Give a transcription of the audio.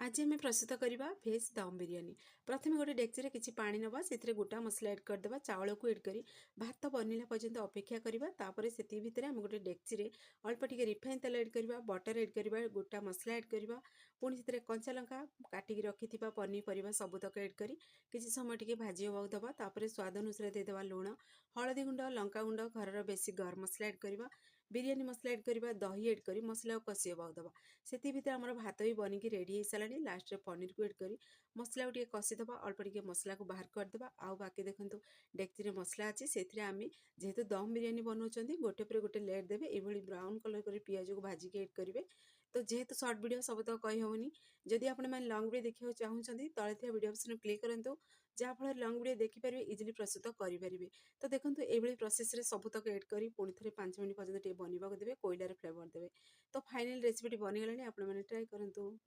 आज आम प्रस्तुत करवा भेज दम बिरियानी। प्रथम गोटे डेक्ची किसी पानी नवा से गोटा मसला एड करदे चाउल को एड कर भात बनला पर्यंत अपेक्षा करवा से भितर आम गोटे डेक्ची अल्प टिके रिफाइन तेल एड करवा बटर एड करवा गोटा मसला एड करवा पुणी से कंचा लंका काटिक रखि पनीपरिया सबुतक एड कर किसी समय टी भाजी हाँ दबा स्वाद अनुसार देदेवा लुण हलदी गुंड लंका गुंड घर बेसी गरम मसला एड करवा बिरियानी मसला एड करवा दही एड कर मसला कषि हाँ दबा से भितर आम भात भी बनिकी रेडी हो सारा लास्ट रे पनीर को एड कर मसला टे कषिदबा अल्प टे मसला को बाहर करदे आउ बाकी देखो डेक्ची मसला अच्छी से आम जेहेतु दम बिरियानी बनाऊँ गोटे पर गोटे लेयर देवे ये ब्राउन कलर कर पियाज को भाजिक एड करेंगे। तो जेहेतु सर्ट वीडियो सब तो कही हेनी जदि आप लंग वीडियो देखा चाहते तले थे वीडियो ऑप्शन क्लिक करूँ जहाँफल लंग वीडियो देखिपारे इजिली प्रस्तुत करेंगे। तो देखो ये प्रोसेस सबुतक एड कर पुणी थे 5 मिनट पर्यटन बनवाक देवे कोयलार फ्लेवर देवे। तो फाइनल रेसिपी बनीगला आपने ट्राई करूँ।